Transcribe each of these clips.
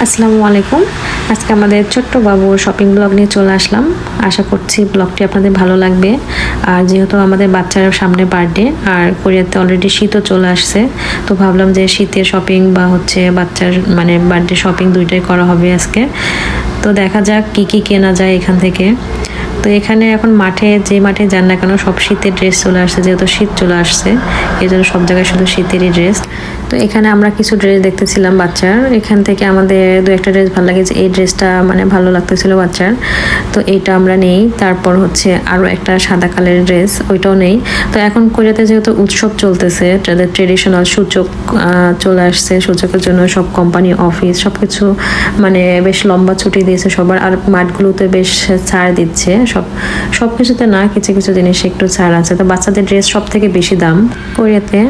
আসসালামু আলাইকুম। আজকে আমাদের ছোট্ট বাবুর শপিং ব্লগ নিয়ে চলে আসলাম। আশা করছি ব্লগটি আপনাদের ভালো লাগবে। আর যেহেতু আমাদের বাচ্চার সামনে বার্থডে আর কোরিয়াতে অলরেডি শীতও চলে আসছে, তো ভাবলাম যে শীতের শপিং বা হচ্ছে বাচ্চার মানে বার্থডে শপিং দুইটাই করা হবে আজকে। তো দেখা যাক কি কি কেনা যায় এখান থেকে। তো এখানে এখন যে মাঠে যান না কেন সব শীতের ড্রেস চলে আসছে, যেহেতু শীত চলে আসছে এই জন্য সব জায়গায় শুধু শীতেরই ড্রেস। তো এখানে আমরা কিছু ড্রেস দেখতেছিলাম বাচ্চার, এখান থেকে আমাদের দু একটা ড্রেস ভালো লাগেছে। এই ড্রেসটা মানে ভালো লাগতেছিল বাচ্চার, তো এইটা আমরা নেই। তারপর হচ্ছে আরও একটা সাদা কালারের ড্রেস, ওইটাও নেই। তো এখন কোরিয়াতে যেহেতু উৎসব চলতেছে, তাদের ট্রেডিশনাল সূচক চলে আসছে, সূচকের জন্য সব কোম্পানি অফিস সব কিছু মানে বেশ লম্বা ছুটি দিয়েছে সবার। আর মাঠগুলোতে বেশ ছাড় দিচ্ছে, সব কিছুতে না, কিছু কিছু জিনিসে একটু ছাড় আছে। তো বাচ্চাদের ড্রেস সব থেকে বেশি দাম কোরিয়াতে,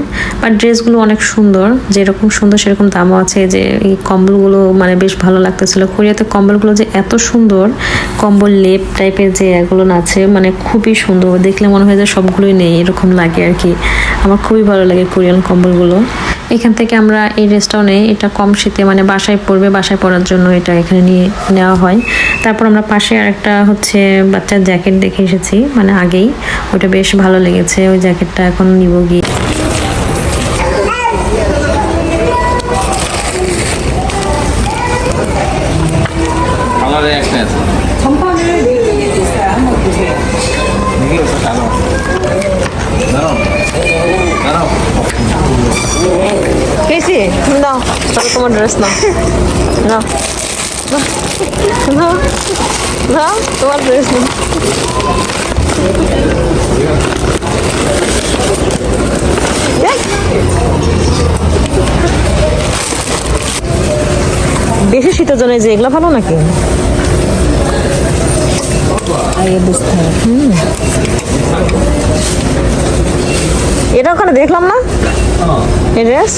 বাট ড্রেসগুলো অনেক সুন্দর, যেরকম সুন্দর সেরকম দামও আছে। যে এই কম্বলগুলো মানে বেশ ভালো লাগতেছিল। কোরিয়াতে কম্বলগুলো যে এত সুন্দর, কম্বল লেপ টাইপের যে এগুলো আছে মানে খুবই সুন্দর, দেখলে মনে হয় যে সবগুলোই নেই এরকম লাগে আর কি। আমার খুবই ভালো লাগে কোরিয়ান কম্বলগুলো। এখান থেকে আমরা এই ড্রেসটাও নেই, এটা কম শীতে মানে বাসায় পরার জন্য এটা এখানে নেওয়া হয়। তারপর আমরা পাশে আরেকটা হচ্ছে বাচ্চার জ্যাকেট দেখে এসেছি, মানে আগেই ওটা বেশ ভালো লেগেছে, ওই জ্যাকেটটা এখন নিব গিয়ে। কেসি নাও, চলো তোমার ড্রেস নাও, নাও নাও নাও তোমার ড্রেস নাও। বেশি শীতের জন্য যে এগুলো ভালো নাকি এটা ওখানে দেখলাম না এই ড্রেস।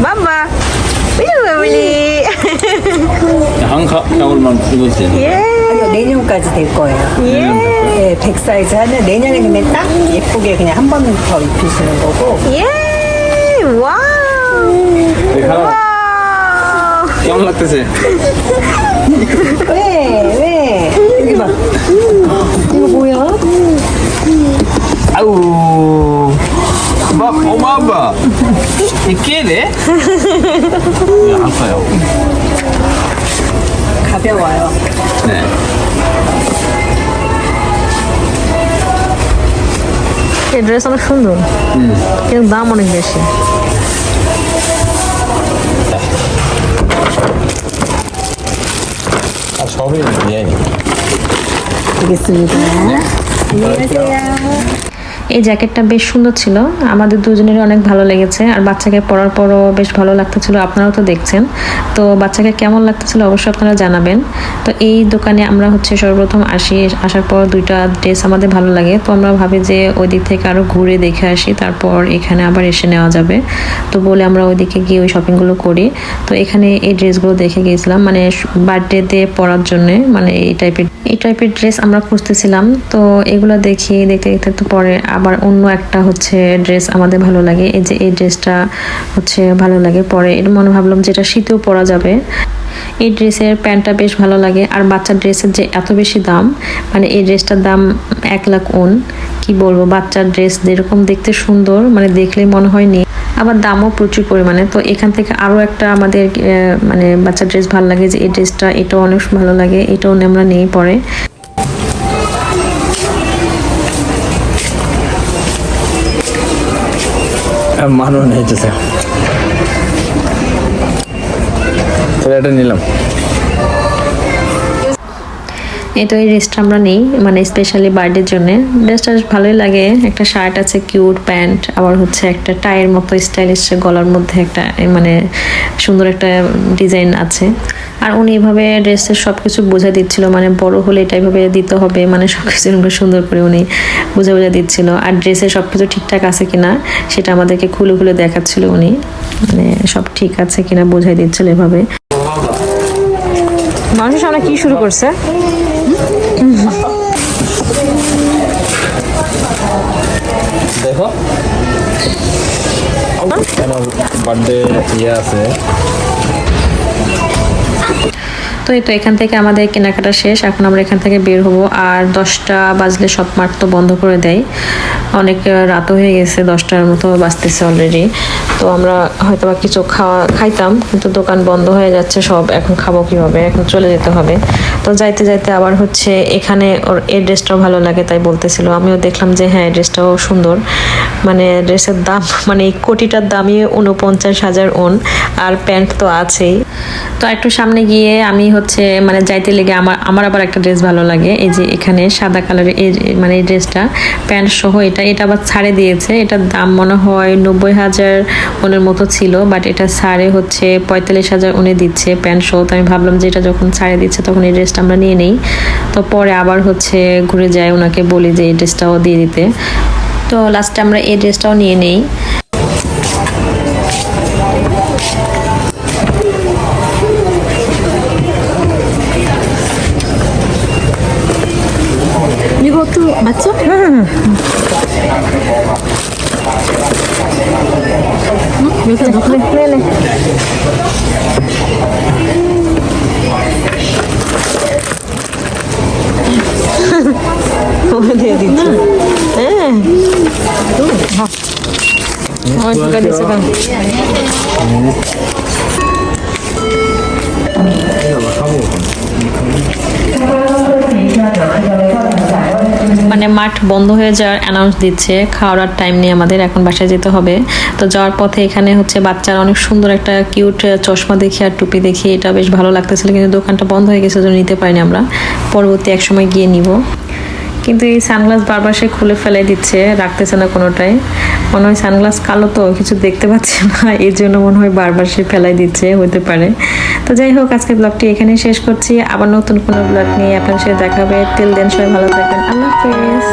Mama, 이거 왜 울리? 한카 겨울만 입었어요. 예. 아니요, 내년까지 될 거예요. 예. 네, 100 사이즈 하는 내년에 그냥 딱 예쁘게 그냥 한 번 더 입히시는 거고. 예. 와우. 와우. কেমন লাগতেছে? 왜? 여기 봐. 이거 뭐야? 아우. 막 어마어마. 이게 돼? 한카요. 가벼워요. 네. এই ড্রেস অনেক সুন্দর, কিন্তু দাম অনেক বেশি। 아, 서울이 예. 되겠습니다. 안녕하세요. এই জ্যাকেটটা বেশ সুন্দর ছিল, আমাদের দুজনেরই অনেক ভালো লেগেছে। আর বাচ্চাকে পরার পরও বেশ ভালো লাগতেছিল, আপনারাও তো দেখছেন। তো বাচ্চাকে কেমন লাগতেছিল অবশ্যই আপনারা জানাবেন। তো এই দোকানে আমরা হচ্ছে সর্বপ্রথম আসার পর দুইটা ড্রেস আমাদের ভালো লাগে, তো আমরা ভাবি যে ওই দিক থেকে আরও ঘুরে দেখে আসি, তারপর এখানে আবার এসে নেওয়া যাবে। তো বলে আমরা ওইদিকে গিয়ে ওই শপিংগুলো করি। তো এখানে এই ড্রেসগুলো দেখে গিয়েছিলাম মানে বার্থডেতে পরার জন্যে, মানে এই টাইপের ড্রেস আমরা খুঁজতেছিলাম। তো এগুলো দেখতে দেখতে তো পরে আবার অন্য একটা হচ্ছে ড্রেস আমাদের ভালো লাগে। এই যে এই ড্রেসটা হচ্ছে ভালো লাগে, পরে এর মনে ভাবলাম যেটা শীতেও পরা যাবে। এই ড্রেসের প্যান্টটা বেশ ভালো লাগে। আর বাচ্চার ড্রেসের যে এত বেশি দাম, মানে এই ড্রেসটার দাম 1 লাখ ওন। কি বলবো, বাচ্চার ড্রেস যেরকম দেখতে সুন্দর মানে দেখলে মনে হয় নেই, আবার দামও প্রচুর পরিমাণে। তো এখান থেকে আরও একটা আমাদের মানে বাচ্চার ড্রেস ভালো লাগে, যে এই ড্রেসটা এটাও অনেক ভালো লাগে, এটাও আমরা নেই পরে। 만 원 해주세요. 그래, এটা নিলাম। এই তো এই ড্রেসটা আমরা নেই মানে স্পেশালি বার্থডের জন্য। ড্রেসটা ভালোই লাগে, একটা শার্ট আছে, কিউট প্যান্ট, আবার হচ্ছে একটা টাইয়ের মতো স্টাইলিশ, গলার মধ্যে একটা মানে সুন্দর একটা ডিজাইন আছে। আর উনি এভাবে ড্রেসের সব কিছু বোঝা দিচ্ছিল, মানে বড় হলে এটা এভাবে দিতে হবে, মানে সব কিছু সুন্দর করে উনি বোঝা দিচ্ছিল। আর ড্রেসের সব কিছু ঠিকঠাক আছে কিনা সেটা আমাদেরকে খুলে খুলে দেখাচ্ছিল উনি, মানে সব ঠিক আছে কিনা বোঝাই দিচ্ছিল এভাবে। মানুষের সামনে কি শুরু করছে? দেখো বার্থডে ইয়ে আছে। তো এই তো এখান থেকে আমাদের কেনাকাটা শেষ, এখন আমরা এখান থেকে বের হব। আর 10টা বাজলে সব মার্ট তো বন্ধ করে দেয়, অনেক রাতও হয়ে গেছে, 10টার মতো বাজতেছে অলরেডি। তো আমরা হয়তো বা কিছু খাইতাম, কিন্তু দোকান বন্ধ হয়ে যাচ্ছে সব, এখন খাবো কিভাবে, এখন চলে যেতে হবে। তো যাইতে যাইতে আবার হচ্ছে এখানে ওর এই ড্রেসটাও ভালো লাগে তাই বলতেছিল, আমিও দেখলাম যে হ্যাঁ ড্রেসটাও সুন্দর, মানে ড্রেসের দাম মানে এই কোটিটার দামই 49,000 ওন, আর প্যান্ট তো আছেই। তো একটু সামনে গিয়ে আমি হচ্ছে মানে যাইতে লেগে আমার আবার একটা ড্রেস ভালো লাগে, এই যে এখানে সাদা কালারের এই মানে এই ড্রেসটা প্যান্ট সহ, এটা আবার ছাড়ে দিয়েছে, এটার দাম মনে হয় 90,000 ওনের মতো ছিল, বাট এটা ছাড়ে হচ্ছে 45,000 উনি দিচ্ছে প্যান্ট সহ। তো আমি ভাবলাম যে এটা যখন ছাড়ে দিচ্ছে তখন এই ড্রেসটা আমরা নিয়ে নেই। তো পরে আবার হচ্ছে ঘুরে যাই, ওনাকে বলি যে এই ড্রেসটাও দিয়ে দিতে। তো লাস্টে আমরা এই ড্রেসটাও নিয়ে নেই। 이것도 맞죠? 여기다 넣고 네네. দিয়ে দিচ্ছি। হ্যাঁ ঢুকা দিচ্ছে কেন? মানে মাঠ বন্ধ হয়ে যাওয়ার অ্যানাউন্স দিচ্ছে, খাওয়ার টাইম নেই আমাদের, এখন বাসায় যেতে হবে। তো যাওয়ার পথে এখানে হচ্ছে বাচ্চার অনেক সুন্দর একটা কিউট চশমা দেখি আর টুপি দেখি, এটা বেশ ভালো লাগতেছিল, কিন্তু দোকানটা বন্ধ হয়ে গেছে জন্য নিতে পারিনি আমরা, পরবর্তী এক সময় গিয়ে নিব। কিন্তু এই সানগ্লাস বারবার সে খুলে ফেলে দিচ্ছে, রাখতেছে না কোনোটাই, মনে হয় সানগ্লাস কালো তো কিছু দেখতে পাচ্ছে না, এই জন্য মনে হয় বারবার সে ফেলাই দিচ্ছে, হতে পারে। তো যাই হোক, আজকের ব্লগটি এখানে শেষ করছি, আবার নতুন কোনো ব্লগ নিয়ে আপনার সাথে দেখা হবে। টিল দেন সবাই ভালো থাকবেন, আল্লাহ হাফেজ।